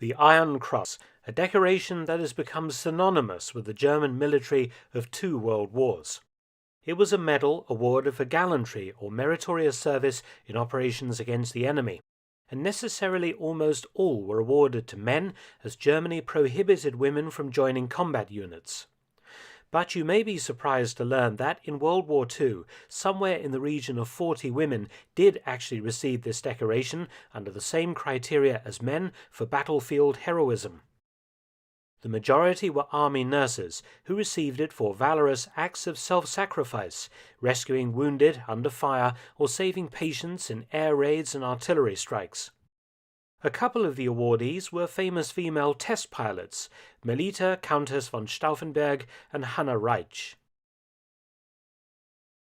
The Iron Cross, a decoration that has become synonymous with the German military of 2 world wars. It was a medal awarded for gallantry or meritorious service in operations against the enemy, and necessarily almost all were awarded to men, as Germany prohibited women from joining combat units. But you may be surprised to learn that in World War II, somewhere in the region of 40 women did actually receive this decoration under the same criteria as men for battlefield heroism. The majority were army nurses, who received it for valorous acts of self-sacrifice, rescuing wounded under fire or saving patients in air raids and artillery strikes. A couple of the awardees were famous female test pilots, Melita Countess von Stauffenberg and Hanna Reitsch.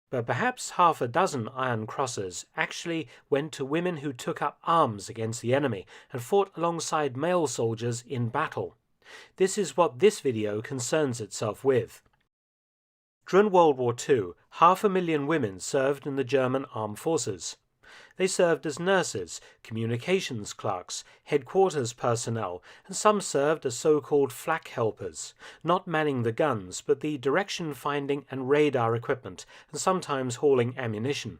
But perhaps half a dozen Iron Crosses actually went to women who took up arms against the enemy and fought alongside male soldiers in battle. This is what this video concerns itself with. During World War II, 500,000 women served in the German armed forces. They served as nurses, communications clerks, headquarters personnel, and some served as so-called flak helpers, not manning the guns but the direction finding and radar equipment, and sometimes hauling ammunition.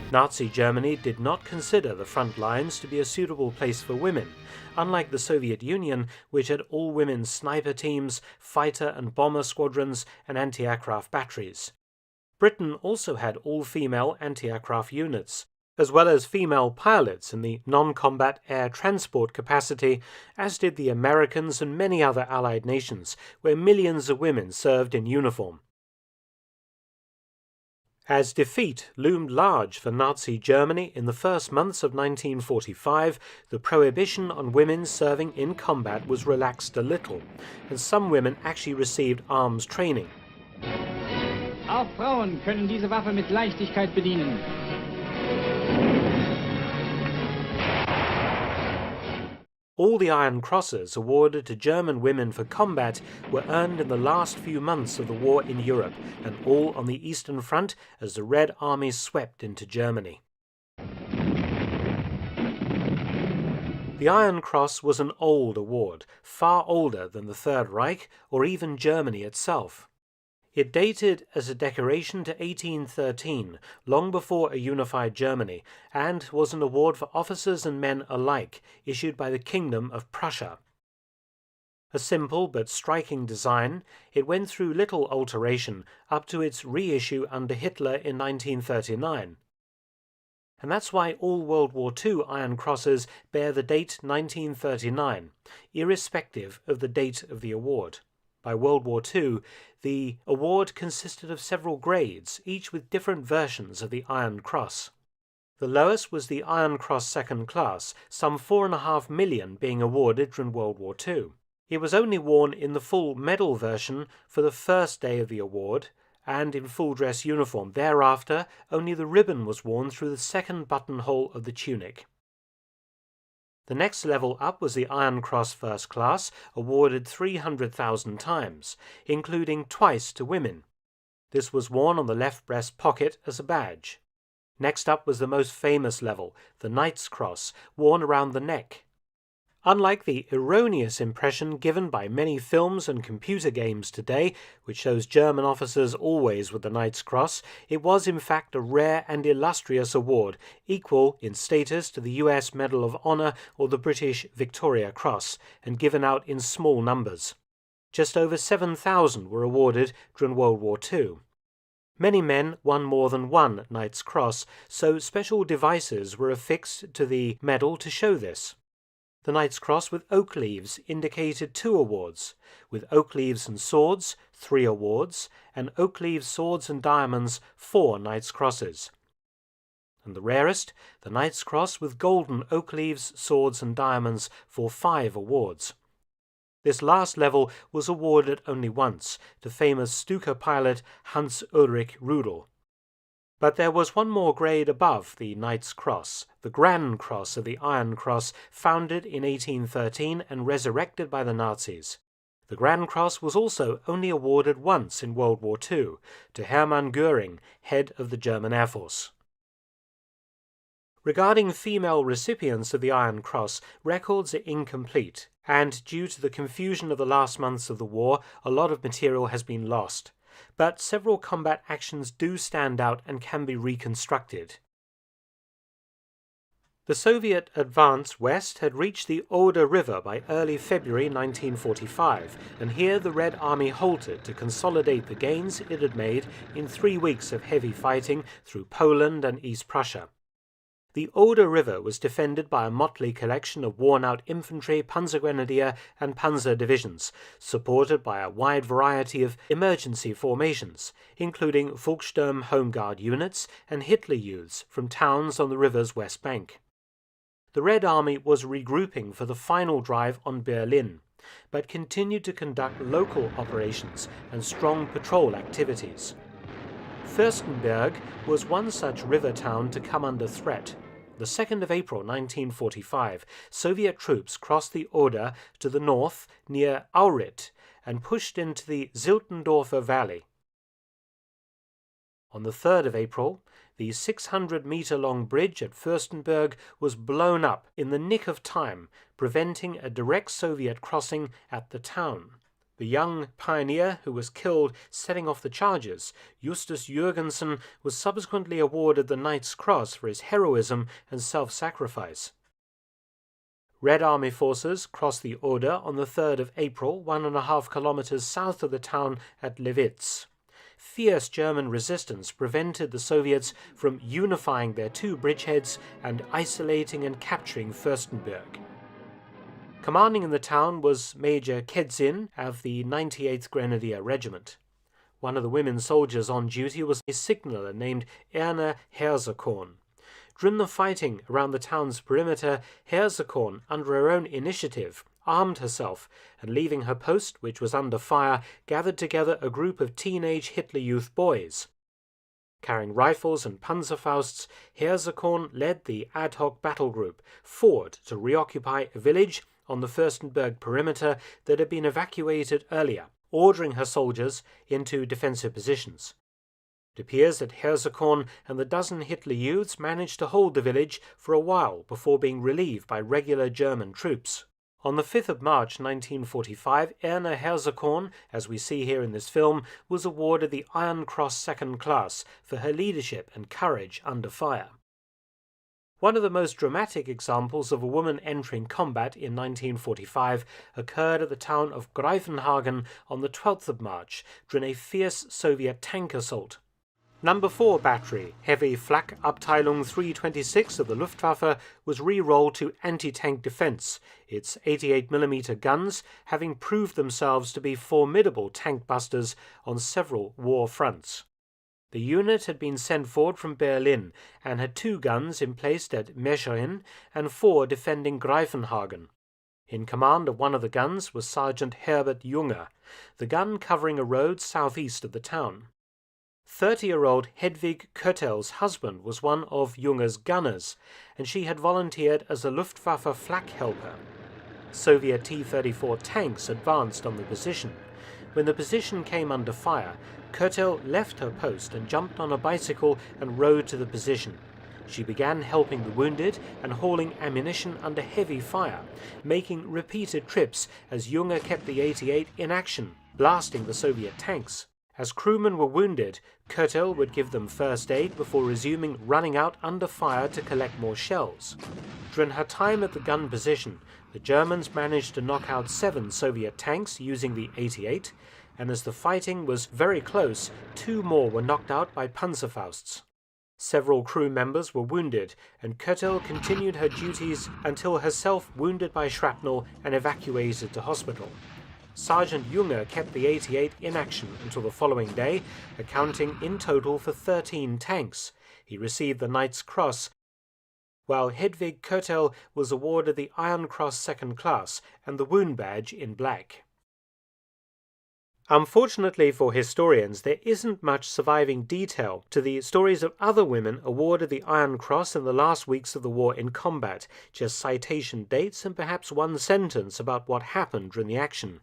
Nazi Germany did not consider the front lines to be a suitable place for women, unlike the Soviet Union, which had all-women sniper teams, fighter and bomber squadrons, and anti-aircraft batteries. Britain also had all-female anti-aircraft units, as well as female pilots in the non-combat air transport capacity, as did the Americans and many other Allied nations, where millions of women served in uniform. As defeat loomed large for Nazi Germany in the first months of 1945, the prohibition on women serving in combat was relaxed a little, and some women actually received arms training. Auch Frauen können diese Waffe mit Leichtigkeit bedienen. All the Iron Crosses awarded to German women for combat were earned in the last few months of the war in Europe, and all on the Eastern Front as the Red Army swept into Germany. The Iron Cross was an old award, far older than the Third Reich or even Germany itself. It dated as a decoration to 1813, long before a unified Germany, and was an award for officers and men alike, issued by the Kingdom of Prussia. A simple but striking design, it went through little alteration up to its reissue under Hitler in 1939. And that's why all World War II Iron Crosses bear the date 1939, irrespective of the date of the award. By World War II, the award consisted of several grades, each with different versions of the Iron Cross. The lowest was the Iron Cross Second Class, some 4.5 million being awarded during World War II. It was only worn in the full medal version for the first day of the award, and in full-dress uniform. Thereafter, only the ribbon was worn through the second buttonhole of the tunic. The next level up was the Iron Cross First Class, awarded 300,000 times, including twice to women. This was worn on the left breast pocket as a badge. Next up was the most famous level, the Knight's Cross, worn around the neck. Unlike the erroneous impression given by many films and computer games today, which shows German officers always with the Knight's Cross, it was in fact a rare and illustrious award, equal in status to the US Medal of Honor or the British Victoria Cross, and given out in small numbers. Just over 7,000 were awarded during World War II. Many men won more than one Knight's Cross, so special devices were affixed to the medal to show this. The Knight's Cross with oak leaves indicated 2 awards, with oak leaves and swords 3 awards, and oak leaves, swords and diamonds 4 Knight's Crosses. And the rarest, the Knight's Cross with golden oak leaves, swords and diamonds for 5 awards. This last level was awarded only once to famous Stuka pilot Hans Ulrich Rudel. But there was one more grade above the Knight's Cross, the Grand Cross of the Iron Cross, founded in 1813 and resurrected by the Nazis. The Grand Cross was also only awarded once in World War II, to Hermann Göring, head of the German Air Force. Regarding female recipients of the Iron Cross, records are incomplete, and due to the confusion of the last months of the war, a lot of material has been lost. But several combat actions do stand out and can be reconstructed. The Soviet advance west had reached the Oder River by early February 1945, and here the Red Army halted to consolidate the gains it had made in 3 weeks of heavy fighting through Poland and East Prussia. The Oder River was defended by a motley collection of worn-out infantry, Panzergrenadier and Panzer divisions, supported by a wide variety of emergency formations, including Volkssturm Home Guard units and Hitler Youths from towns on the river's west bank. The Red Army was regrouping for the final drive on Berlin, but continued to conduct local operations and strong patrol activities. Fürstenberg was one such river town to come under threat. The 2nd of April 1945, Soviet troops crossed the Oder to the north near Aurit and pushed into the Ziltendorfer Valley. On the 3rd of April, the 600-meter-long bridge at Fürstenberg was blown up in the nick of time, preventing a direct Soviet crossing at the town. The young pioneer who was killed setting off the charges, Justus Jürgensen, was subsequently awarded the Knight's Cross for his heroism and self-sacrifice. Red Army forces crossed the Oder on the 3rd of April, 1.5 kilometers south of the town at Lewitz. Fierce German resistance prevented the Soviets from unifying their 2 bridgeheads and isolating and capturing Fürstenberg. Commanding in the town was Major Kedzin of the 98th Grenadier Regiment. One of the women soldiers on duty was a signaller named Erna Herzekorn. During the fighting around the town's perimeter, Herzekorn, under her own initiative, armed herself and, leaving her post, which was under fire, gathered together a group of teenage Hitler Youth boys. Carrying rifles and Panzerfausts, Herzekorn led the ad hoc battle group forward to reoccupy a village on the Fürstenberg perimeter that had been evacuated earlier, ordering her soldiers into defensive positions. It appears that Herzekorn and the dozen Hitler Youths managed to hold the village for a while before being relieved by regular German troops. On the 5th of March 1945, Erna Herzekorn, as we see here in this film, was awarded the Iron Cross Second Class for her leadership and courage under fire. One of the most dramatic examples of a woman entering combat in 1945 occurred at the town of Greifenhagen on the 12th of March during a fierce Soviet tank assault. Number 4 Battery, Heavy Flak Abteilung 326 of the Luftwaffe, was re-rolled to anti-tank defense, its 88mm guns having proved themselves to be formidable tank busters on several war fronts. The unit had been sent forward from Berlin and had 2 guns emplaced at Meschede and 4 defending Greifenhagen. In command of one of the guns was Sergeant Herbert Junger, the gun covering a road southeast of the town. 30-year-old Hedwig Köttel's husband was one of Junger's gunners, and she had volunteered as a Luftwaffe flak helper. Soviet T-34 tanks advanced on the position. When the position came under fire, Köttel left her post and jumped on a bicycle and rode to the position. She began helping the wounded and hauling ammunition under heavy fire, making repeated trips as Junger kept the 88 in action, blasting the Soviet tanks. As crewmen were wounded, Köttel would give them first aid before resuming running out under fire to collect more shells. During her time at the gun position, the Germans managed to knock out 7 Soviet tanks using the 88, and as the fighting was very close, 2 more were knocked out by Panzerfausts. Several crew members were wounded, and Köttel continued her duties until herself wounded by shrapnel and evacuated to hospital. Sergeant Junger kept the 88 in action until the following day, accounting in total for 13 tanks. He received the Knight's Cross, while Hedvig Köttel was awarded the Iron Cross Second Class and the Wound Badge in black. Unfortunately for historians, there isn't much surviving detail to the stories of other women awarded the Iron Cross in the last weeks of the war in combat, just citation dates and perhaps one sentence about what happened during the action.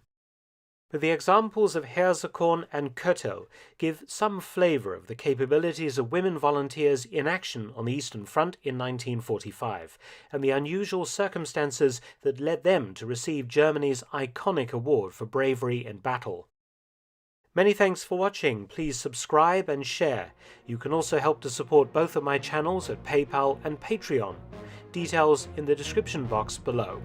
But the examples of Herzekorn and Köttel give some flavour of the capabilities of women volunteers in action on the Eastern Front in 1945, and the unusual circumstances that led them to receive Germany's iconic award for bravery in battle. Many thanks for watching. Please subscribe and share. You can also help to support both of my channels at PayPal and Patreon. Details in the description box below.